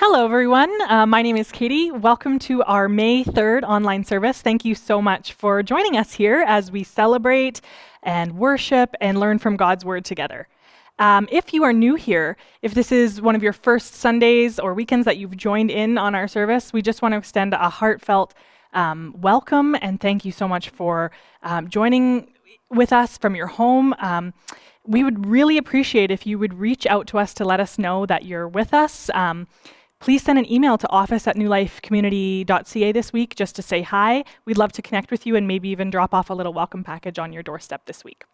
Hello, everyone. My name is Katie. Welcome to our May 3rd online service. Thank you so much for joining us here as we celebrate and worship and learn from God's Word together. If you are new here, if this is one of your first Sundays or weekends that you've joined in on our service, we just want to extend a heartfelt welcome and thank you so much for joining with us from your home. We would really appreciate if you would reach out to us to let us know that you're with us. Please send an email to office@newlifecommunity.ca this week just to say hi. We'd love to connect with you and maybe even drop off a little welcome package on your doorstep this week.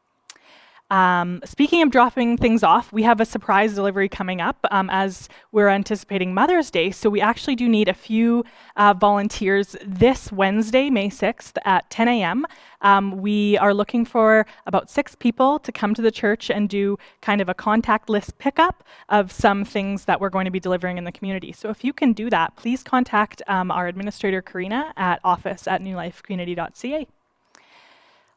Speaking of dropping things off, we have a surprise delivery coming up as we're anticipating Mother's Day. So we actually do need a few volunteers this Wednesday, May 6th at 10 a.m. We are looking for about 6 people to come to the church and do kind of a contact list pickup of some things that we're going to be delivering in the community. So if you can do that, please contact our administrator, Karina, at office@newlifecommunity.ca.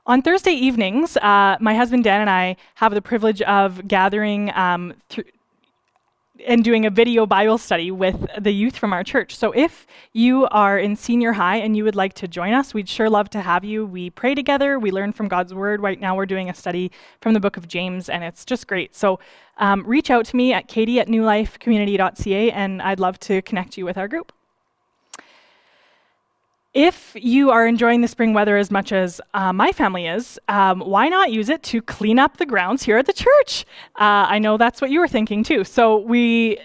On Thursday evenings, my husband Dan and I have the privilege of gathering and doing a video Bible study with the youth from our church. So if you are in senior high and you would like to join us, we'd sure love to have you. We pray together, we learn from God's Word. Right now we're doing a study from the book of James, and it's just great. So reach out to me at katie@newlifecommunity.ca, and I'd love to connect you with our group. If you are enjoying the spring weather as much as my family is, why not use it to clean up the grounds here at the church? I know that's what you were thinking too. So the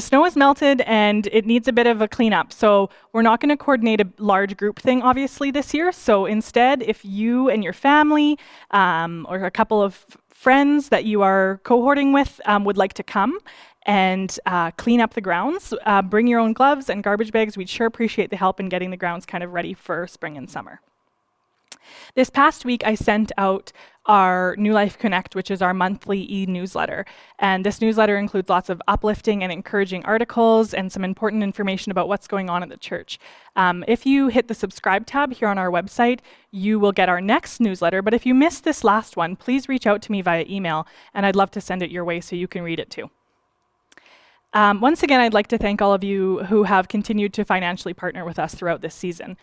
snow is melted and it needs a bit of a cleanup. So we're not going to coordinate a large group thing, obviously, this year. So instead, if you and your family or a couple of friends that you are cohorting with would like to come and clean up the grounds, bring your own gloves and garbage bags. We'd sure appreciate the help in getting the grounds kind of ready for spring and summer. This past week, I sent out our New Life Connect, which is our monthly e-newsletter. And this newsletter includes lots of uplifting and encouraging articles and some important information about what's going on at the church. If you hit the subscribe tab here on our website, you will get our next newsletter. But if you missed this last one, please reach out to me via email, and I'd love to send it your way so you can read it too. Once again, I'd like to thank all of you who have continued to financially partner with us throughout this season.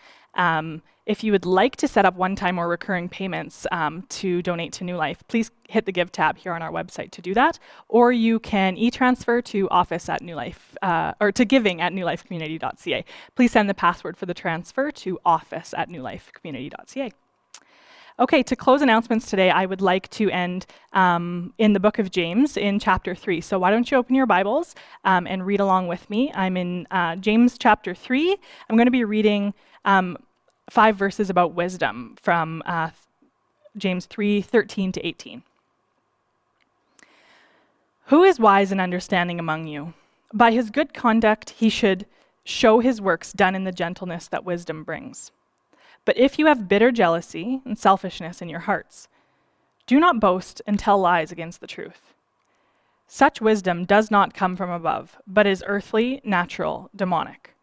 If you would like to set up one-time or recurring payments to donate to New Life, please hit the Give tab here on our website to do that, or you can e-transfer to office@newlife or to giving@newlifecommunity.ca. Please send the password for the transfer to office@newlifecommunity.ca. Okay, to close announcements today, I would like to end in the book of James in chapter 3. So why don't you open your Bibles and read along with me. I'm in James chapter 3. I'm going to be reading 5 verses about wisdom from James 3:13 to 18. Who is wise and understanding among you? By his good conduct, he should show his works done in the gentleness that wisdom brings. But if you have bitter jealousy and selfishness in your hearts, do not boast and tell lies against the truth. Such wisdom does not come from above, but is earthly, natural, demonic.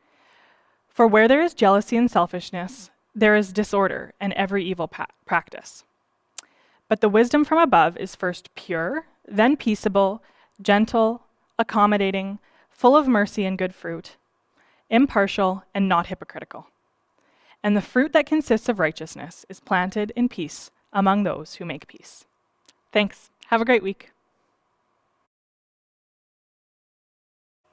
For where there is jealousy and selfishness, there is disorder and every evil practice. But the wisdom from above is first pure, then peaceable, gentle, accommodating, full of mercy and good fruit, impartial and not hypocritical. And the fruit that consists of righteousness is planted in peace among those who make peace. Thanks. Have a great week.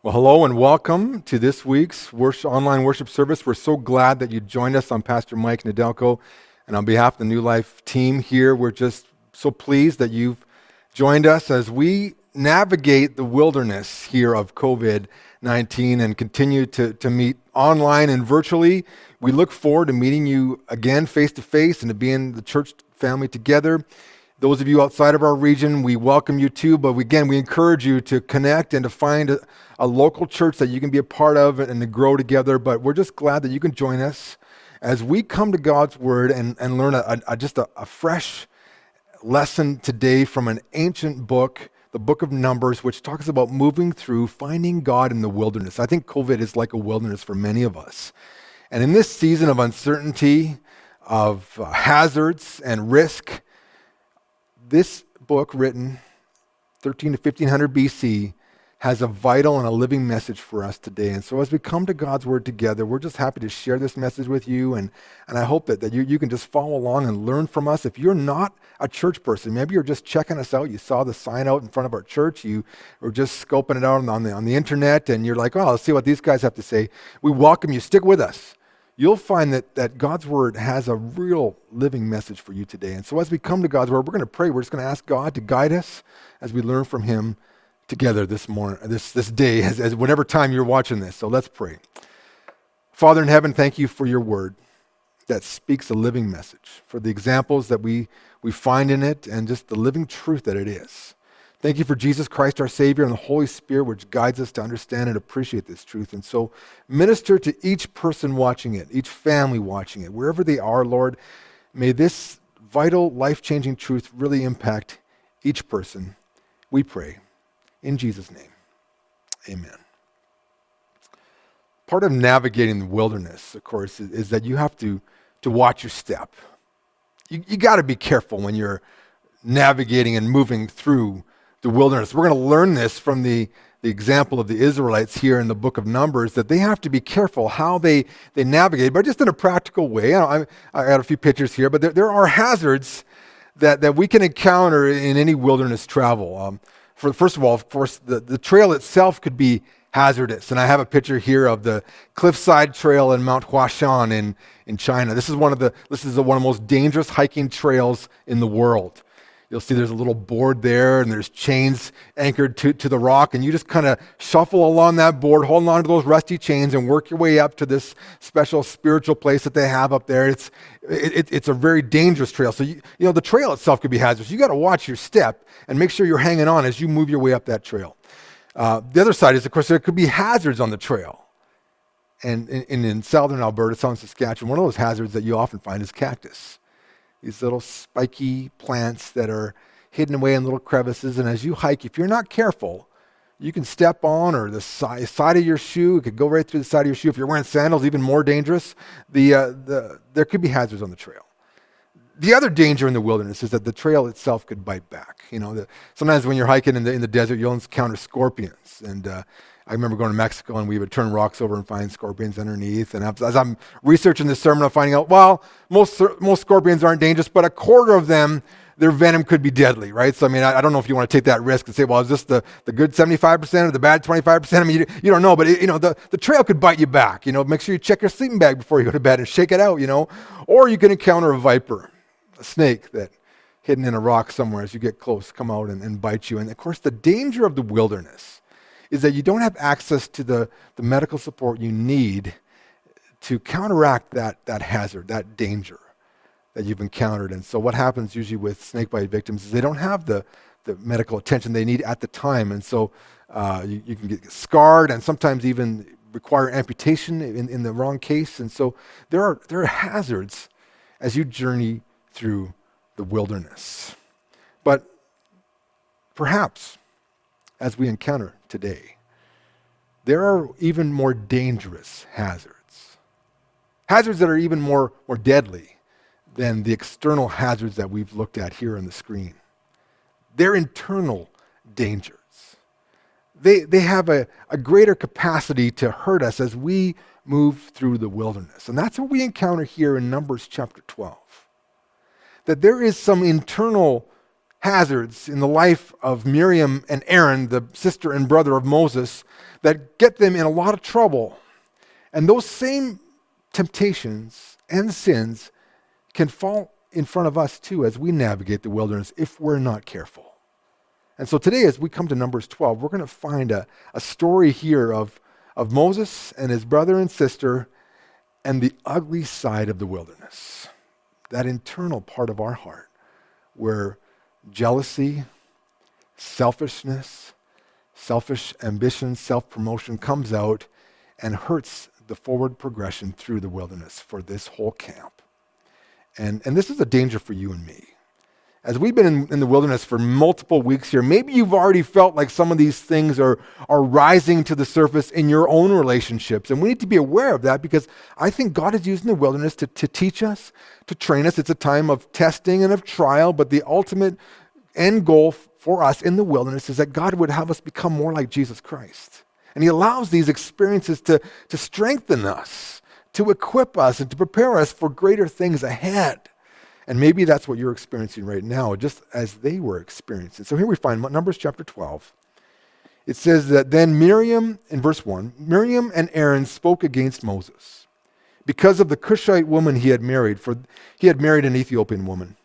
Well, hello and welcome to this week's online worship service. We're so glad that you joined us. I'm Pastor Mike Nedelko, and on behalf of the New Life team here, we're just so pleased that you've joined us as we navigate the wilderness here of COVID-19 and continue to meet online and virtually. We look forward to meeting you again face-to-face and to being the church family together. Those of you outside of our region, we welcome you too, but again, we encourage you to connect and to find a local church that you can be a part of and to grow together. But we're just glad that you can join us as we come to God's Word and learn a fresh lesson today from an ancient book, the book of Numbers, which talks about moving through, finding God in the wilderness. I think COVID is like a wilderness for many of us. And in this season of uncertainty, of hazards and risk, this book written 13 to 1500 BC has a vital and a living message for us today. And so as we come to God's Word together, we're just happy to share this message with you. And I hope that you can just follow along and learn from us. If you're not a church person, maybe you're just checking us out. You saw the sign out in front of our church. You were just scoping it out on the internet, and you're like, oh, let's see what these guys have to say. We welcome you. Stick with us. You'll find that God's Word has a real living message for you today. And so as we come to God's Word, we're going to pray. We're just going to ask God to guide us as we learn from Him together this day, as whatever time you're watching this. So let's pray. Father in heaven, thank you for your Word that speaks a living message, for the examples that we find in it, and just the living truth that it is. Thank you for Jesus Christ, our Savior, and the Holy Spirit, which guides us to understand and appreciate this truth. And so minister to each person watching it, each family watching it, wherever they are, Lord. May this vital, life-changing truth really impact each person. We pray. In Jesus' name, amen. Part of navigating the wilderness, of course, is that you have to watch your step. You got to be careful when you're navigating and moving through the wilderness. We're going to learn this from the example of the Israelites here in the book of Numbers, that they have to be careful how they navigate, but just in a practical way. I got a few pictures here, but there are hazards that we can encounter in any wilderness travel. First of all, of course, the trail itself could be hazardous. And I have a picture here of the Cliffside Trail in Mount Huashan in China. This is one of the most dangerous hiking trails in the world. You'll see there's a little board there, and there's chains anchored to the rock, and you just kind of shuffle along that board, holding on to those rusty chains, and work your way up to this special spiritual place that they have up there. It's a very dangerous trail. So the trail itself could be hazardous. You got to watch your step and make sure you're hanging on as you move your way up that trail. The other side is, of course, there could be hazards on the trail. And in southern Alberta, southern Saskatchewan, one of those hazards that you often find is cactus. These little spiky plants that are hidden away in little crevices. And as you hike, if you're not careful, you can step on, or the side of your shoe, it could go right through the side of your shoe. If you're wearing sandals, even more dangerous. There could be hazards on the trail. The other danger in the wilderness is that the trail itself could bite back. Sometimes when you're hiking in the desert, you'll encounter scorpions. And I remember going to Mexico, and we would turn rocks over and find scorpions underneath. And as I'm researching this sermon, I'm finding out, well, most scorpions aren't dangerous, but a quarter of them, their venom could be deadly, right? So, I don't know if you want to take that risk and say, well, is this the good 75% or the bad 25%? You don't know, but the trail could bite you back. Make sure you check your sleeping bag before you go to bed and shake it out, Or you can encounter a viper, a snake that hidden in a rock somewhere, as you get close, come out and bite you. And of course, the danger of the wilderness is that you don't have access to the medical support you need to counteract that hazard, that danger that you've encountered. And so what happens usually with snakebite victims is they don't have the medical attention they need at the time. And so you can get scarred and sometimes even require amputation in the wrong case. And so there are hazards as you journey through the wilderness. But perhaps, as we encounter today, there are even more dangerous hazards. Hazards that are even more deadly than the external hazards that we've looked at here on the screen. They're internal dangers. They have a greater capacity to hurt us as we move through the wilderness. And that's what we encounter here in Numbers chapter 12. That there is some internal hazards in the life of Miriam and Aaron, the sister and brother of Moses, that get them in a lot of trouble. And those same temptations and sins can fall in front of us too as we navigate the wilderness if we're not careful. And so today, as we come to Numbers 12, we're going to find a story here of Moses and his brother and sister and the ugly side of the wilderness, that internal part of our heart where jealousy, selfishness, selfish ambition, self-promotion comes out and hurts the forward progression through the wilderness for this whole camp. And this is a danger for you and me. As we've been in the wilderness for multiple weeks here, maybe you've already felt like some of these things are rising to the surface in your own relationships. And we need to be aware of that, because I think God is using the wilderness to teach us, to train us. It's a time of testing and of trial, but the ultimate end goal for us in the wilderness is that God would have us become more like Jesus Christ. And he allows these experiences to strengthen us, to equip us, and to prepare us for greater things ahead. And maybe that's what you're experiencing right now, just as they were experiencing. So here we find Numbers chapter 12. It says that then Miriam, in verse 1, Miriam and Aaron spoke against Moses because of the Cushite woman he had married, for he had married an Ethiopian woman.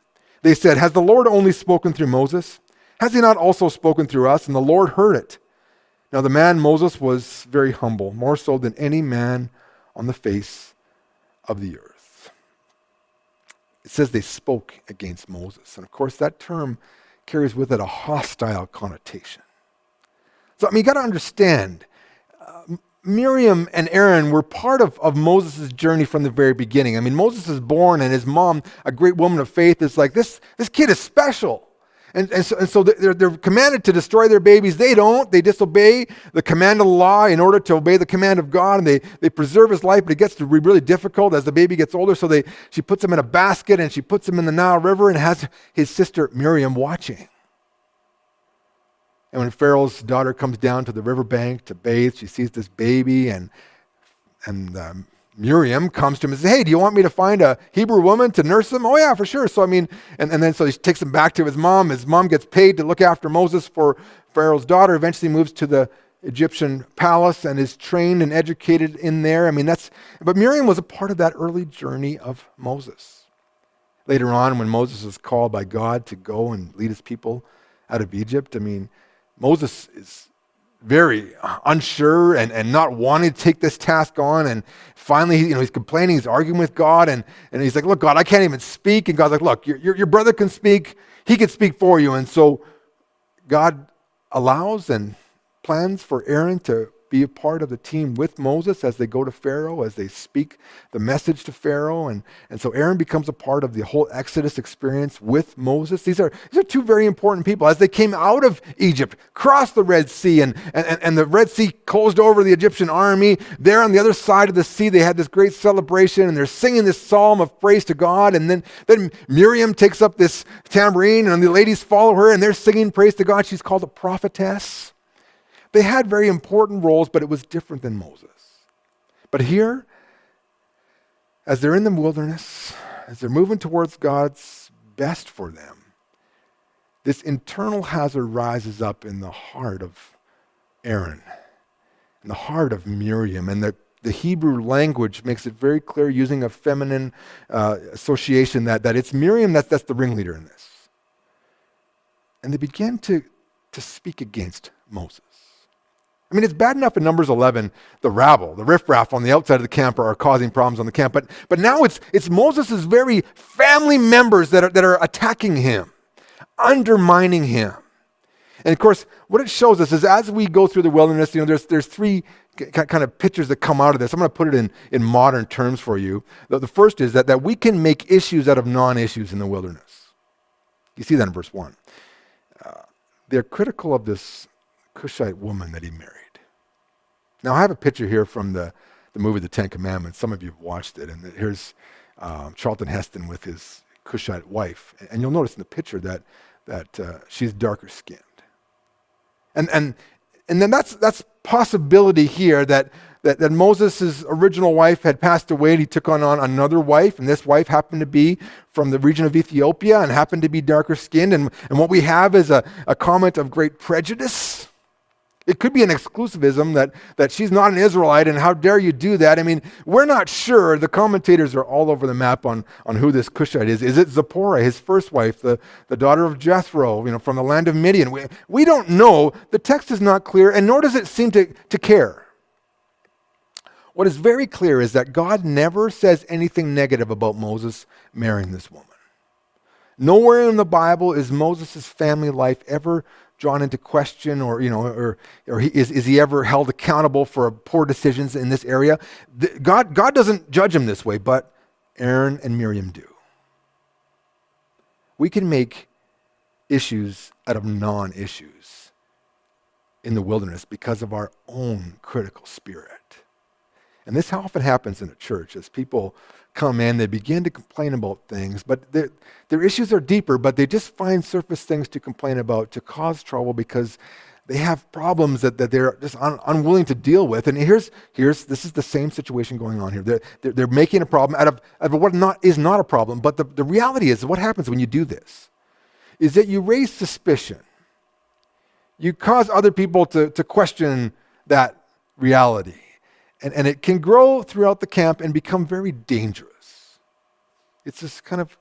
They said, has the Lord only spoken through Moses? Has he not also spoken through us? And the Lord heard it. Now the man Moses was very humble, more so than any man on the face of the earth. It says they spoke against Moses. And of course, that term carries with it a hostile connotation. So, you got to understand, Miriam and Aaron were part of Moses' journey from the very beginning. Moses is born and his mom, a great woman of faith, is like, this kid is special. And so they're commanded to destroy their babies. They don't. They disobey the command of the law in order to obey the command of God. And they preserve his life, but it gets to be really difficult as the baby gets older. So she puts him in a basket and she puts him in the Nile River and has his sister Miriam watching. And when Pharaoh's daughter comes down to the riverbank to bathe, she sees this baby and Miriam comes to him and says, hey, do you want me to find a Hebrew woman to nurse him? Oh yeah, for sure. So and then so he takes him back to his mom. His mom gets paid to look after Moses for Pharaoh's daughter, eventually moves to the Egyptian palace and is trained and educated in there. But Miriam was a part of that early journey of Moses. Later on, when Moses was called by God to go and lead his people out of Egypt, Moses is very unsure and not wanting to take this task on. And finally, he's complaining, he's arguing with God. And he's like, look, God, I can't even speak. And God's like, look, your brother can speak. He can speak for you. And so God allows and plans for Aaron to be a part of the team with Moses as they go to Pharaoh, as they speak the message to Pharaoh. And so Aaron becomes a part of the whole Exodus experience with Moses. These are two very important people. As they came out of Egypt, crossed the Red Sea, and the Red Sea closed over the Egyptian army. There on the other side of the sea, they had this great celebration, and they're singing this psalm of praise to God. And then Miriam takes up this tambourine, and the ladies follow her, and they're singing praise to God. She's called a prophetess. They had very important roles, but it was different than Moses. But here, as they're in the wilderness, as they're moving towards God's best for them, this internal hazard rises up in the heart of Aaron, in the heart of Miriam, and the Hebrew language makes it very clear, using a feminine association, that it's Miriam that's the ringleader in this. And they begin to speak against Moses. It's bad enough in Numbers 11, the rabble, the riffraff on the outside of the camp are causing problems on the camp. But now it's Moses' very family members that are attacking him, undermining him. And of course, what it shows us is as we go through the wilderness, there's three kind of pictures that come out of this. I'm going to put it in modern terms for you. The first is that we can make issues out of non-issues in the wilderness. You see that in verse 1. They're critical of this Cushite woman that he married. Now, I have a picture here from the movie The Ten Commandments. Some of you have watched it. And here's Charlton Heston with his Cushite wife. And you'll notice in the picture that she's darker skinned. And then that's possibility here that Moses' original wife had passed away and he took on another wife, and this wife happened to be from the region of Ethiopia and happened to be darker skinned. And what we have is a comment of great prejudice. It could be an exclusivism that she's not an Israelite, and how dare you do that? We're not sure. The commentators are all over the map on who this Cushite is. Is it Zipporah, his first wife, the daughter of Jethro, from the land of Midian? We don't know. The text is not clear, and nor does it seem to care. What is very clear is that God never says anything negative about Moses marrying this woman. Nowhere in the Bible is Moses' family life ever drawn into question, or is he ever held accountable for poor decisions in this area? God doesn't judge him this way, but Aaron and Miriam do. We can make issues out of non-issues in the wilderness because of our own critical spirit. And this often happens in a church as people come in, they begin to complain about things, but their issues are deeper, but they just find surface things to complain about to cause trouble because they have problems that they're just unwilling to deal with. And this is the same situation going on here. They're making a problem out of what is not a problem. But the reality is, what happens when you do this is that you raise suspicion. You cause other people to question that reality. And it can grow throughout the camp and become very dangerous. It's this kind of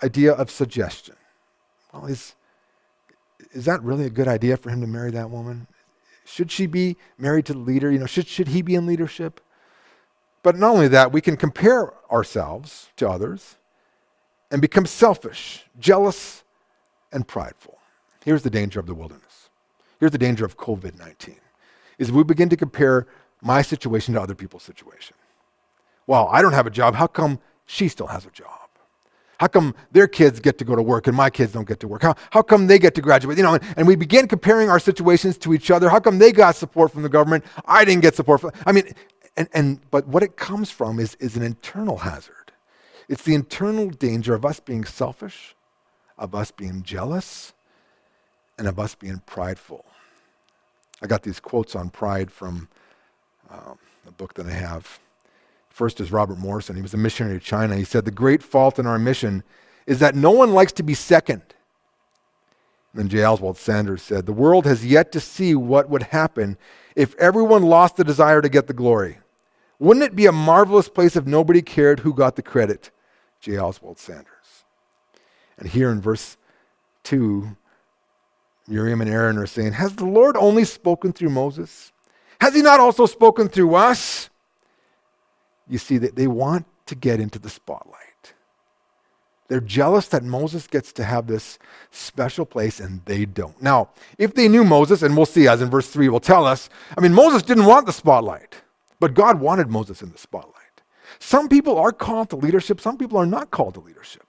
idea of suggestion. Well, is that really a good idea for him to marry that woman? Should she be married to the leader? Should he be in leadership? But not only that, we can compare ourselves to others and become selfish, jealous, and prideful. Here's the danger of the wilderness. Here's the danger of COVID-19, is we begin to compare my situation to other people's situation. Well, I don't have a job. How come she still has a job? How come their kids get to go to work and my kids don't get to work? How come they get to graduate? And we begin comparing our situations to each other. How come they got support from the government? I didn't get support from. But what it comes from is an internal hazard. It's the internal danger of us being selfish, of us being jealous, and of us being prideful. I got these quotes on pride from a book that I have. First is Robert Morrison. He was a missionary to China. He said, "The great fault in our mission is that no one likes to be second." And then J. Oswald Sanders said, "The world has yet to see what would happen if everyone lost the desire to get the glory. Wouldn't it be a marvelous place if nobody cared who got the credit?" J. Oswald Sanders. And here in verse 2, Miriam and Aaron are saying, "Has the Lord only spoken through Moses? Has he not also spoken through us?" You see, that they want to get into the spotlight. They're jealous that Moses gets to have this special place and they don't. Now, if they knew Moses, and we'll see as in verse 3 will tell us, Moses didn't want the spotlight, but God wanted Moses in the spotlight. Some people are called to leadership, some people are not called to leadership.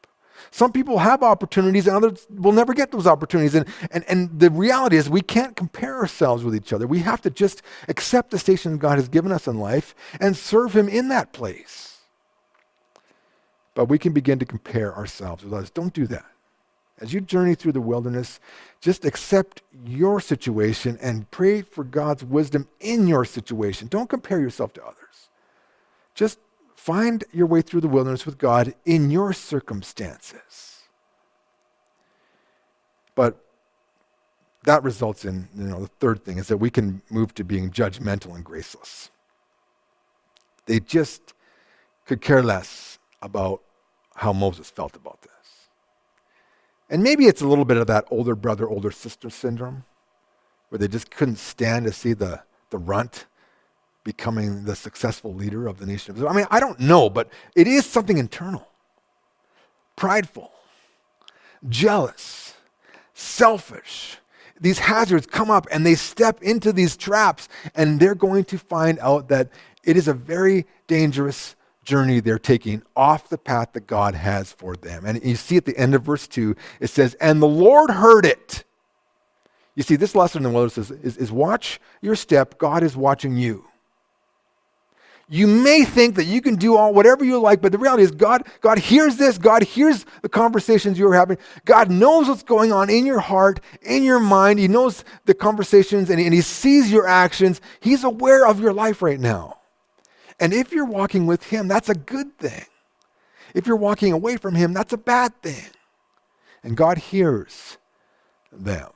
Some people have opportunities and others will never get those opportunities. And the reality is we can't compare ourselves with each other. We have to just accept the station God has given us in life and serve him in that place. But we can begin to compare ourselves with others. Don't do that. As you journey through the wilderness, just accept your situation and pray for God's wisdom in your situation. Don't compare yourself to others. Just find your way through the wilderness with God in your circumstances. But that results in, the third thing is that we can move to being judgmental and graceless. They just could care less about how Moses felt about this. And maybe it's a little bit of that older brother, older sister syndrome, where they just couldn't stand to see the runt becoming the successful leader of the nation of Israel. I don't know, but it is something internal. Prideful, jealous, selfish. These hazards come up and they step into these traps and they're going to find out that it is a very dangerous journey they're taking off the path that God has for them. And you see at the end of verse 2, it says, "And the Lord heard it." You see, this lesson in the wilderness is watch your step. God is watching you. You may think that you can do whatever you like, but the reality is God hears this. God hears the conversations you're having. God knows what's going on in your heart, in your mind. He knows the conversations and he sees your actions. He's aware of your life right now. And if you're walking with him, that's a good thing. If you're walking away from him, that's a bad thing. And God hears them.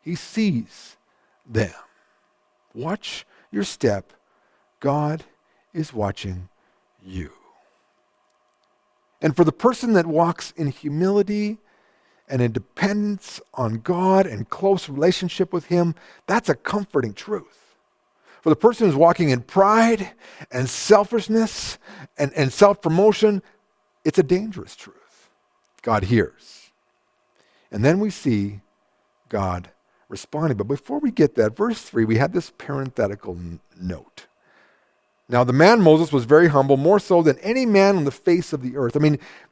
He sees them. Watch your step. God is watching you. And for the person that walks in humility and in dependence on God and close relationship with him, that's a comforting truth. For the person who's walking in pride and selfishness and self-promotion, it's a dangerous truth. God hears. And then we see God responding. But before we get that, verse 3, we had this parenthetical note. Now, the man Moses was very humble, more so than any man on the face of the earth.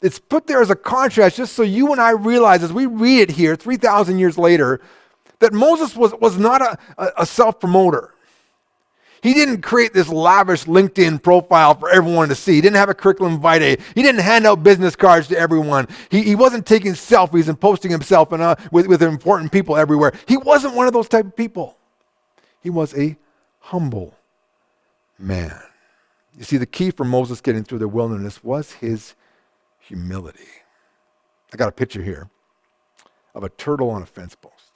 It's put there as a contrast just so you and I realize as we read it here 3,000 years later that Moses was not a self-promoter. He didn't create this lavish LinkedIn profile for everyone to see. He didn't have a curriculum vitae. He didn't hand out business cards to everyone. He wasn't taking selfies and posting himself with important people everywhere. He wasn't one of those type of people. He was a humble man. You see, the key for Moses getting through the wilderness was his humility. I got a picture here of a turtle on a fence post.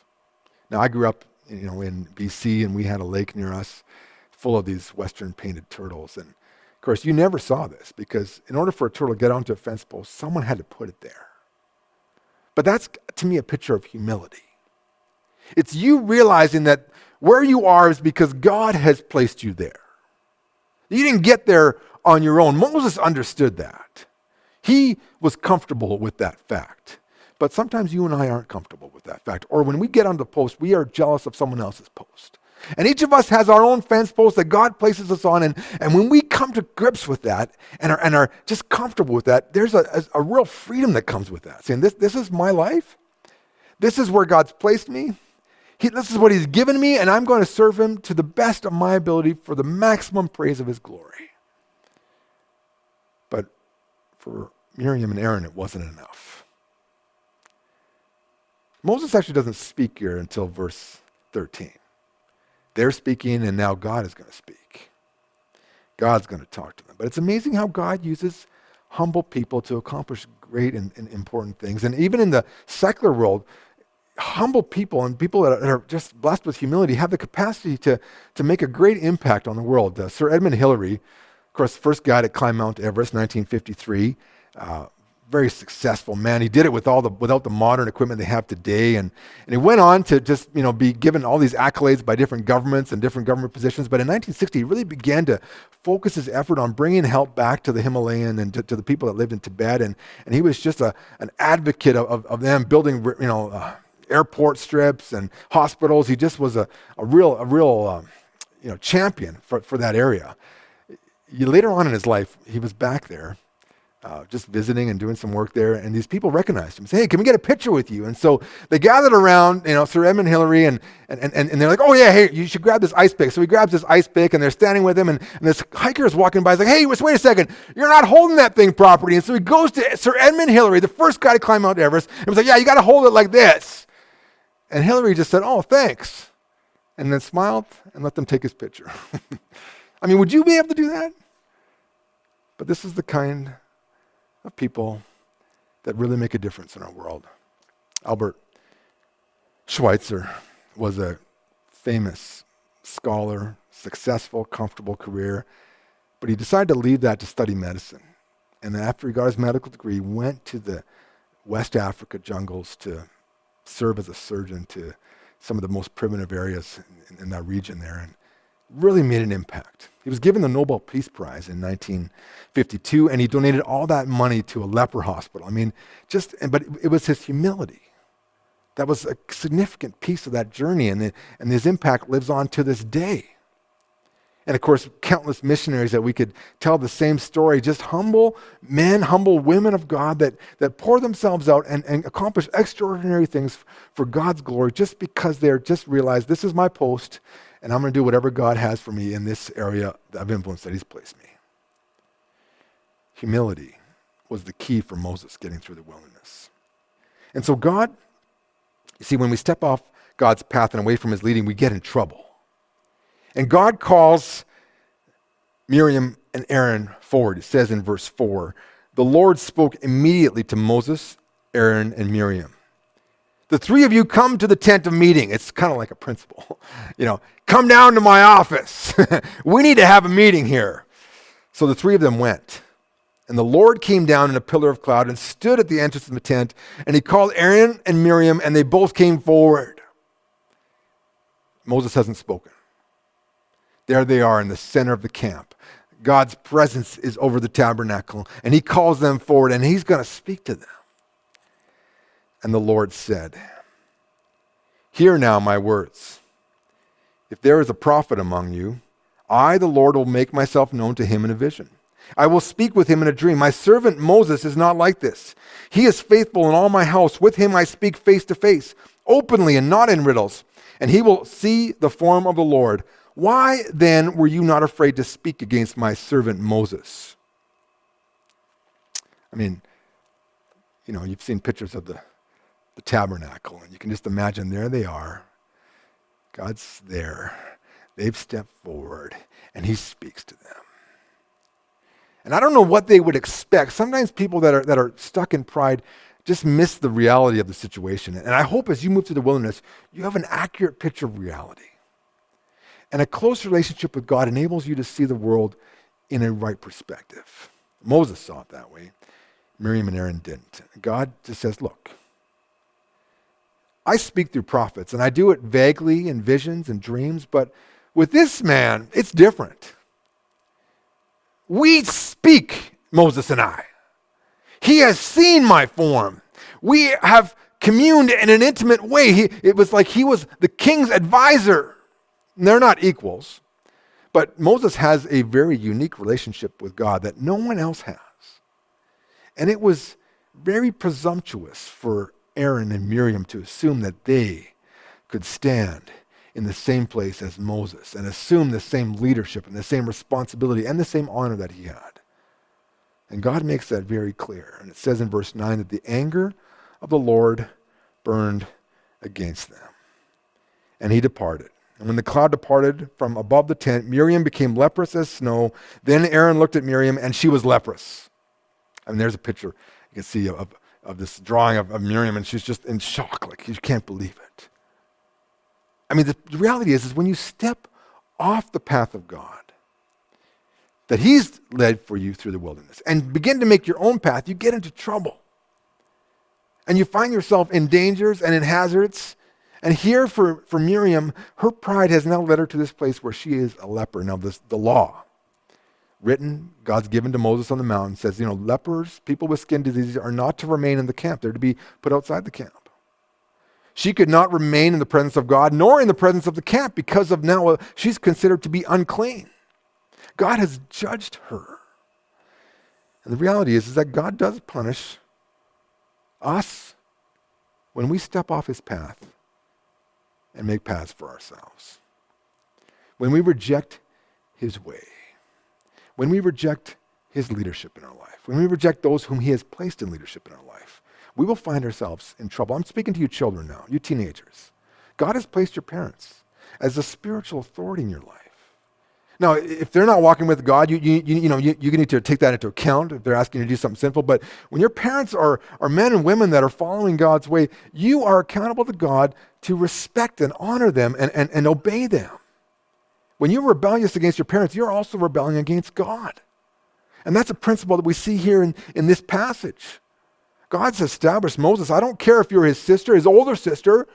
Now, I grew up, in BC, and we had a lake near us full of these Western painted turtles. And of course, you never saw this because in order for a turtle to get onto a fence post, someone had to put it there. But that's, to me, a picture of humility. It's you realizing that where you are is because God has placed you there. You didn't get there on your own. Moses understood that. He was comfortable with that fact. But sometimes you and I aren't comfortable with that fact. Or when we get on the post, we are jealous of someone else's post. And each of us has our own fence post that God places us on. And when we come to grips with that and are just comfortable with that, there's a real freedom that comes with that. Saying, this is my life. This is where God's placed me. This is what he's given me, and I'm going to serve him to the best of my ability for the maximum praise of his glory. But for Miriam and Aaron, it wasn't enough. Moses actually doesn't speak here until verse 13. They're speaking, and now God is going to speak. God's going to talk to them. But it's amazing how God uses humble people to accomplish great and important things. And even in the secular world, humble people and people that are just blessed with humility have the capacity to make a great impact on the world. Sir Edmund Hillary, of course, the first guy to climb Mount Everest, 1953, very successful man. He did it without the modern equipment they have today, and he went on to just be given all these accolades by different governments and different government positions. But in 1960, he really began to focus his effort on bringing help back to the Himalayan and to the people that lived in Tibet, and he was just an advocate of them building airport strips and hospitals. He just was a real champion for that area. Later on in his life, he was back there just visiting and doing some work there, and these people recognized him. Say, hey, can we get a picture with you? And so they gathered around, Sir Edmund Hillary, and they're like, oh yeah, hey, you should grab this ice pick. So he grabs this ice pick, and they're standing with him, and this hiker is walking by. He's like, hey, wait a second, you're not holding that thing properly. And so he goes to Sir Edmund Hillary, the first guy to climb Mount Everest, and was like, yeah, you got to hold it like this. And Hillary just said, oh, thanks, and then smiled and let them take his picture. I mean, would you be able to do that? But this is the kind of people that really make a difference in our world. Albert Schweitzer was a famous scholar, successful, comfortable career, but he decided to leave that to study medicine. And after he got his medical degree, he went to the West Africa jungles to serve as a surgeon to some of the most primitive areas in that region there, and really made an impact. He was given the Nobel Peace Prize in 1952, and he donated all that money to a leper hospital. I mean, but it was his humility that was a significant piece of that journey, and his impact lives on to this day. And of course, countless missionaries that we could tell the same story, just humble men, humble women of God that pour themselves out and accomplish extraordinary things for God's glory just because they're just realized this is my post and I'm going to do whatever God has for me in this area of influence that he's placed me. Humility was the key for Moses getting through the wilderness. And so God, you see, when we step off God's path and away from his leading, we get in trouble. And God calls Miriam and Aaron forward. It says in verse 4, the Lord spoke immediately to Moses, Aaron, and Miriam. The three of you come to the tent of meeting. It's kind of like a principle. Come down to my office. We need to have a meeting here. So the three of them went. And the Lord came down in a pillar of cloud and stood at the entrance of the tent. And he called Aaron and Miriam, and they both came forward. Moses hasn't spoken. There they are in the center of the camp. God's presence is over the tabernacle, and he calls them forward, and he's going to speak to them. And the Lord said, hear now my words. If there is a prophet among you, I, the Lord, will make myself known to him in a vision. I will speak with him in a dream. My servant Moses is not like this. He is faithful in all my house. With him I speak face to face, openly and not in riddles. And he will see the form of the Lord. Why then were you not afraid to speak against my servant Moses? I mean, you've seen pictures of the tabernacle, and you can just imagine there they are. God's there. They've stepped forward, and he speaks to them. And I don't know what they would expect. Sometimes people that are stuck in pride just miss the reality of the situation. And I hope as you move through the wilderness, you have an accurate picture of reality. And a close relationship with God enables you to see the world in a right perspective. Moses saw it that way. Miriam and Aaron didn't. God just says, look, I speak through prophets, and I do it vaguely in visions and dreams, but with this man, it's different. We speak, Moses and I. He has seen my form. We have communed in an intimate way. It was like he was the king's advisor. And they're not equals, but Moses has a very unique relationship with God that no one else has. And it was very presumptuous for Aaron and Miriam to assume that they could stand in the same place as Moses and assume the same leadership and the same responsibility and the same honor that he had. And God makes that very clear. And it says in verse 9 that the anger of the Lord burned against them. And he departed. And when the cloud departed from above the tent, Miriam became leprous as snow. Then Aaron looked at Miriam, and she was leprous. I mean, there's a picture you can see of this drawing of Miriam, and she's just in shock, like you can't believe it. I mean, the reality is when you step off the path of God, that he's led for you through the wilderness, and begin to make your own path, you get into trouble. And you find yourself in dangers and in hazards. And here for Miriam, her pride has now led her to this place where she is a leper. Now, the law, written, God's given to Moses on the mountain, says, lepers, people with skin diseases, are not to remain in the camp. They're to be put outside the camp. She could not remain in the presence of God, nor in the presence of the camp, because of now she's considered to be unclean. God has judged her. And the reality is that God does punish us when we step off his path and make paths for ourselves. When we reject his way, when we reject his leadership in our life, when we reject those whom he has placed in leadership in our life, we will find ourselves in trouble. I'm speaking to you children now, you teenagers. God has placed your parents as a spiritual authority in your life. Now, if they're not walking with God, you need to take that into account if they're asking you to do something sinful. But when your parents are men and women that are following God's way, you are accountable to God to respect and honor them and obey them. When you're rebellious against your parents, you're also rebelling against God. And that's a principle that we see here in this passage. God's established Moses. I don't care if you're his sister, his older sister.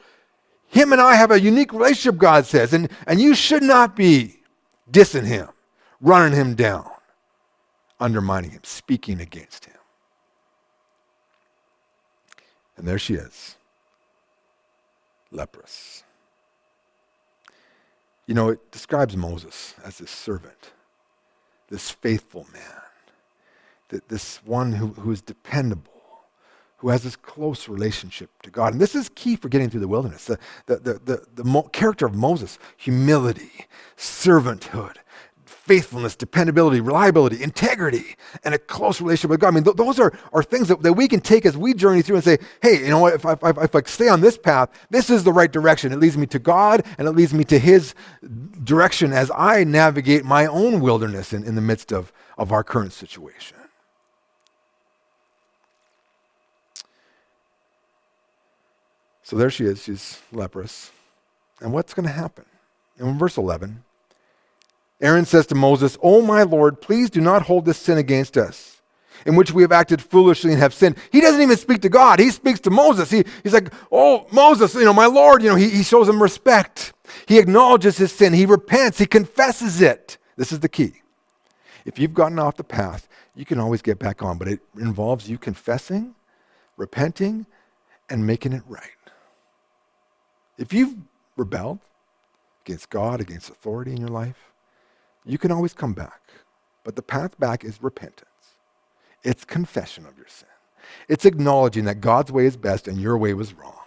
Him and I have a unique relationship, God says. And you should not be dissing him, running him down, undermining him, speaking against him. And there she is, leprous. It describes Moses as this servant, this faithful man, this one who is dependable, who has this close relationship to God. And this is key for getting through the wilderness. The character of Moses: humility, servanthood, faithfulness, dependability, reliability, integrity, and a close relationship with God. I mean, those are things that we can take as we journey through and say, hey, you know what, if I stay on this path, this is the right direction. It leads me to God, and it leads me to his direction as I navigate my own wilderness in the midst of our current situation. So there she is, she's leprous. And what's going to happen? In verse 11, Aaron says to Moses, "Oh my Lord, please do not hold this sin against us, in which we have acted foolishly and have sinned." He doesn't even speak to God. He speaks to Moses. He's like, "Oh, Moses, my Lord," he shows him respect. He acknowledges his sin. He repents. He confesses it. This is the key. If you've gotten off the path, you can always get back on, but it involves you confessing, repenting, and making it right. If you've rebelled against God, against authority in your life, you can always come back. But the path back is repentance. It's confession of your sin. It's acknowledging that God's way is best and your way was wrong.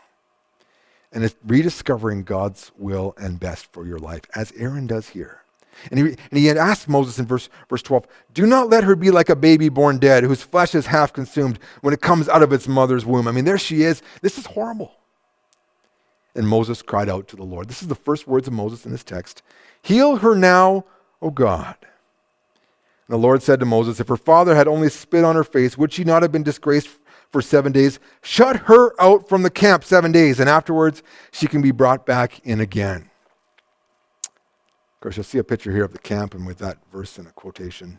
And it's rediscovering God's will and best for your life, as Aaron does here. And he had asked Moses in verse 12, do not let her be like a baby born dead, whose flesh is half consumed when it comes out of its mother's womb. I mean, there she is. This is horrible. And Moses cried out to the Lord. This is the first words of Moses in this text. Heal her now, O God. And the Lord said to Moses, if her father had only spit on her face, would she not have been disgraced for 7 days? Shut her out from the camp 7 days, and afterwards she can be brought back in again. Of course, you'll see a picture here of the camp and with that verse in a quotation.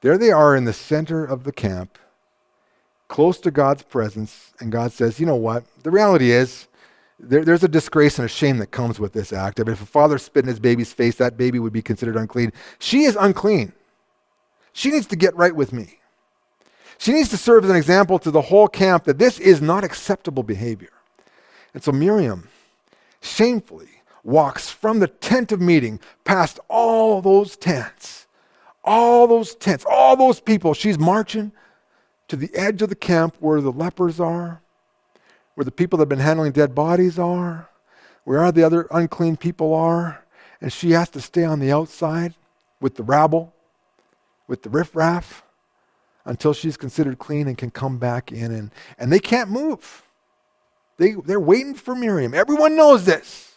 There they are in the center of the camp, close to God's presence, and God says, you know what? The reality is, there's a disgrace and a shame that comes with this act. I mean, if a father spit in his baby's face, that baby would be considered unclean. She is unclean. She needs to get right with me. She needs to serve as an example to the whole camp that this is not acceptable behavior. And so Miriam shamefully walks from the tent of meeting past all those tents, all those people. She's marching to the edge of the camp where the lepers are, where the people that have been handling dead bodies are, where the other unclean people are, and she has to stay on the outside with the rabble, with the riffraff, until she's considered clean and can come back in. And they can't move. They're waiting for Miriam. Everyone knows this.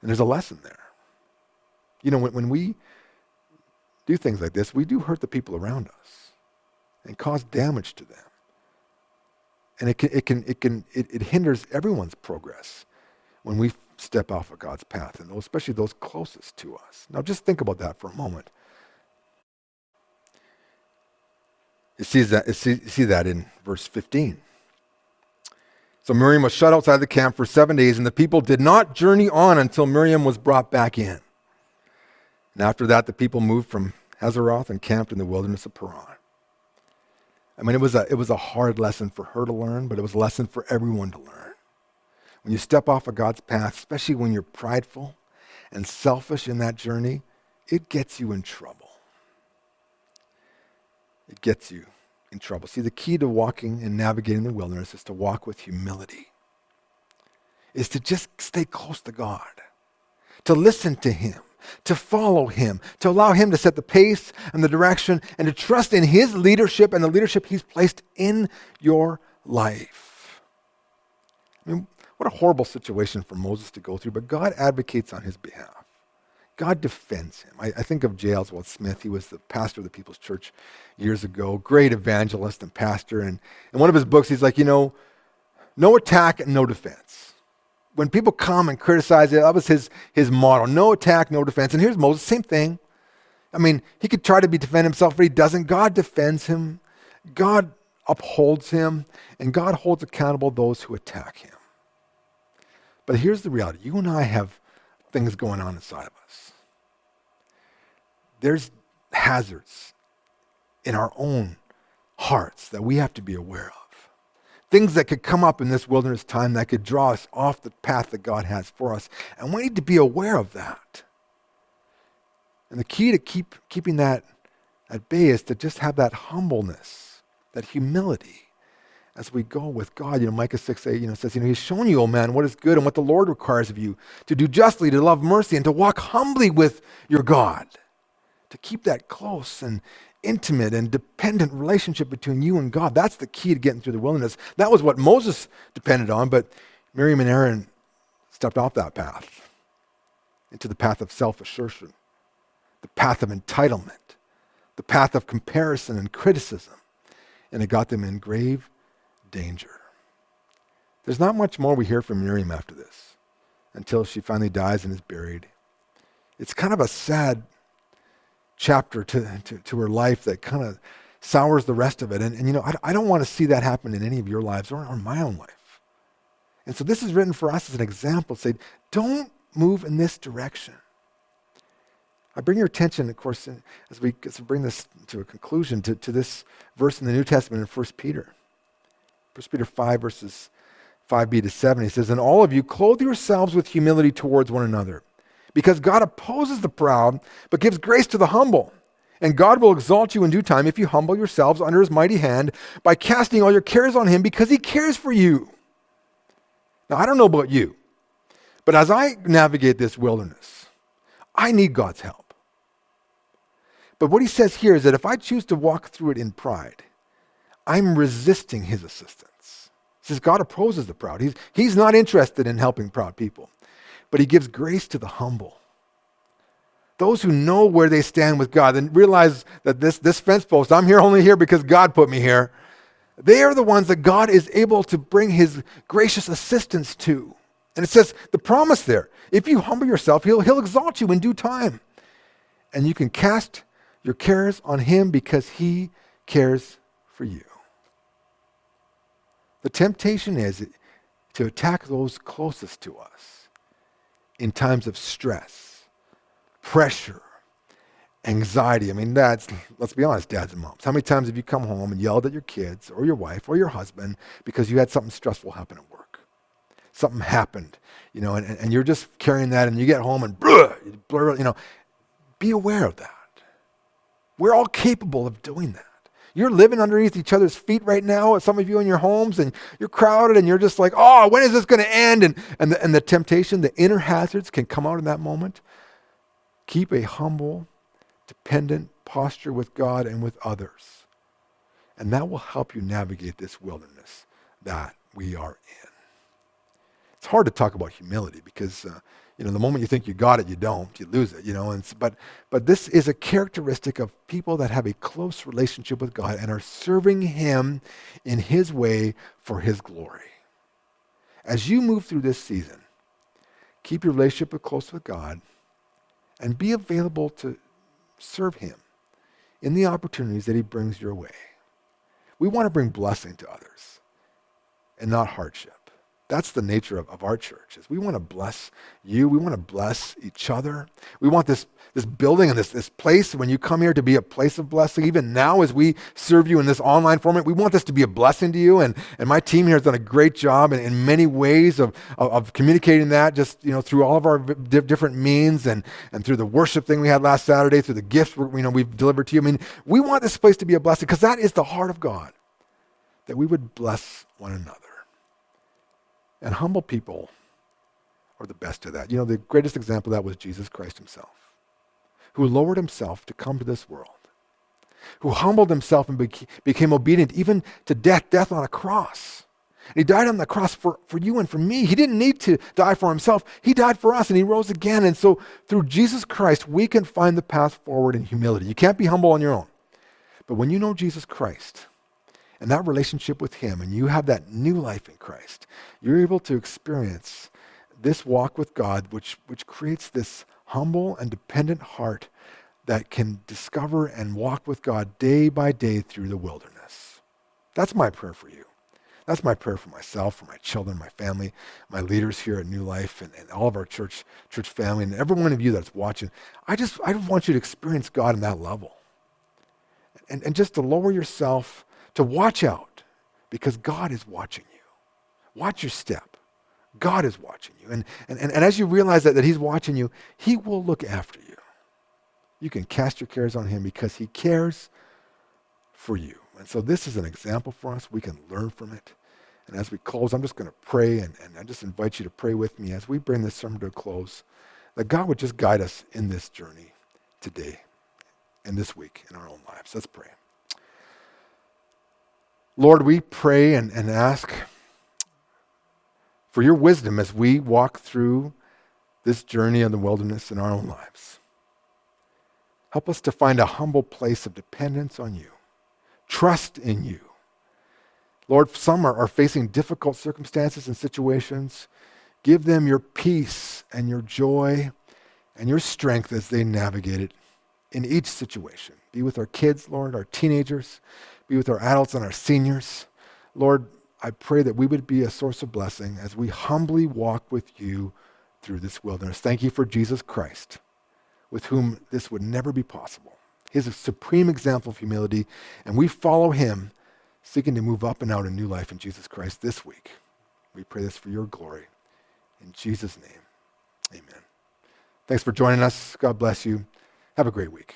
And there's a lesson there. You know, when we do things like this, we do hurt the people around us and cause damage to them. And it hinders everyone's progress when we step off of God's path, and especially those closest to us. Now just think about that for a moment. You see that in verse 15. So Miriam was shut outside the camp for 7 days, and the people did not journey on until Miriam was brought back in. And after that, the people moved from Hazeroth and camped in the wilderness of Paran. I mean, it was a hard lesson for her to learn, but it was a lesson for everyone to learn. When you step off of God's path, especially when you're prideful and selfish in that journey, it gets you in trouble. It gets you in trouble. See, the key to walking and navigating the wilderness is to walk with humility, is to just stay close to God, to listen to Him, to follow Him, to allow Him to set the pace and the direction, and to trust in His leadership and the leadership He's placed in your life. I mean, what a horrible situation for Moses to go through, but God advocates on his behalf. God defends him. I think of J. Ellsworth Smith. He was the pastor of the People's Church years ago, great evangelist and pastor. And in one of his books, he's like, no attack and no defense. When people come and criticize it, that was his motto, no attack, no defense. And here's Moses, same thing. I mean, he could try to defend himself, but he doesn't. God defends him. God upholds him. And God holds accountable those who attack him. But here's the reality. You and I have things going on inside of us. There's hazards in our own hearts that we have to be aware of. Things that could come up in this wilderness time that could draw us off the path that God has for us. And we need to be aware of that. And the key to keeping that at bay is to just have that humbleness, that humility as we go with God. Micah 6:8 says, He's shown you, O man, what is good and what the Lord requires of you, to do justly, to love mercy, and to walk humbly with your God. To keep that close and intimate and dependent relationship between you and God. That's the key to getting through the wilderness. That was what Moses depended on, but Miriam and Aaron stepped off that path into the path of self-assertion, the path of entitlement, the path of comparison and criticism, and it got them in grave danger. There's not much more we hear from Miriam after this until she finally dies and is buried. It's kind of a sad chapter to her life that kind of sours the rest of it. And I don't want to see that happen in any of your lives or my own life. And so this is written for us as an example. Say, don't move in this direction. I bring your attention, of course, as we bring this to a conclusion, to this verse in the New Testament in 1 Peter. 1 Peter 5, verses 5b to 7, he says, And all of you clothe yourselves with humility towards one another, because God opposes the proud, but gives grace to the humble. And God will exalt you in due time if you humble yourselves under his mighty hand by casting all your cares on him, because he cares for you. Now, I don't know about you, but as I navigate this wilderness, I need God's help. But what he says here is that if I choose to walk through it in pride, I'm resisting his assistance. He says God opposes the proud. He's not interested in helping proud people, but he gives grace to the humble. Those who know where they stand with God and realize that this fence post, I'm here only here because God put me here, they are the ones that God is able to bring his gracious assistance to. And it says, the promise there, if you humble yourself, he'll exalt you in due time. And you can cast your cares on him because he cares for you. The temptation is to attack those closest to us in times of stress, pressure, anxiety. I mean, let's be honest, dads and moms. How many times have you come home and yelled at your kids or your wife or your husband because you had something stressful happen at work? Something happened, and you're just carrying that, and you get home and be aware of that. We're all capable of doing that. You're living underneath each other's feet right now, some of you in your homes, and you're crowded, and you're just like, oh, when is this going to end? And the temptation, the inner hazards can come out in that moment. Keep a humble, dependent posture with God and with others. And that will help you navigate this wilderness that we are in. It's hard to talk about humility because, the moment you think you got it, you don't. You lose it, But this is a characteristic of people that have a close relationship with God and are serving him in his way for his glory. As you move through this season, keep your relationship close with God and be available to serve him in the opportunities that he brings your way. We want to bring blessing to others and not hardship. That's the nature of our church. Is we want to bless you. We want to bless each other. We want this building and this place, when you come here, to be a place of blessing. Even now, as we serve you in this online format, we want this to be a blessing to you. And my team here has done a great job in many ways of communicating that, just through all of our different means and through the worship thing we had last Saturday, through the gifts we've delivered to you. I mean, we want this place to be a blessing because that is the heart of God, that we would bless one another. And humble people are the best of that. The greatest example of that was Jesus Christ himself, who lowered himself to come to this world, who humbled himself and became obedient even to death on a cross. And he died on the cross for you and for me. He didn't need to die for himself. He died for us and he rose again. And so through Jesus Christ, we can find the path forward in humility. You can't be humble on your own. But when you know Jesus Christ, and that relationship with him, and you have that new life in Christ, you're able to experience this walk with God, which creates this humble and dependent heart that can discover and walk with God day by day through the wilderness. That's my prayer for you. That's my prayer for myself, for my children, my family, my leaders here at New Life, and all of our church family, and every one of you that's watching. I want you to experience God in that level. And just to lower yourself, to watch out, because God is watching you. Watch your step. God is watching you. And as you realize that he's watching you, he will look after you. You can cast your cares on him because he cares for you. And so this is an example for us. We can learn from it. And as we close, I'm just going to pray, and I just invite you to pray with me as we bring this sermon to a close, that God would just guide us in this journey today and this week in our own lives. Let's pray. Lord, we pray and ask for your wisdom as we walk through this journey in the wilderness in our own lives. Help us to find a humble place of dependence on you, trust in you. Lord, some are facing difficult circumstances and situations. Give them your peace and your joy and your strength as they navigate it in each situation. Be with our kids, Lord, our teenagers. Be with our adults and our seniors. Lord, I pray that we would be a source of blessing as we humbly walk with you through this wilderness. Thank you for Jesus Christ, with whom this would never be possible. He is a supreme example of humility, and we follow him, seeking to move up and out in new life in Jesus Christ this week. We pray this for your glory. In Jesus' name, amen. Thanks for joining us. God bless you. Have a great week.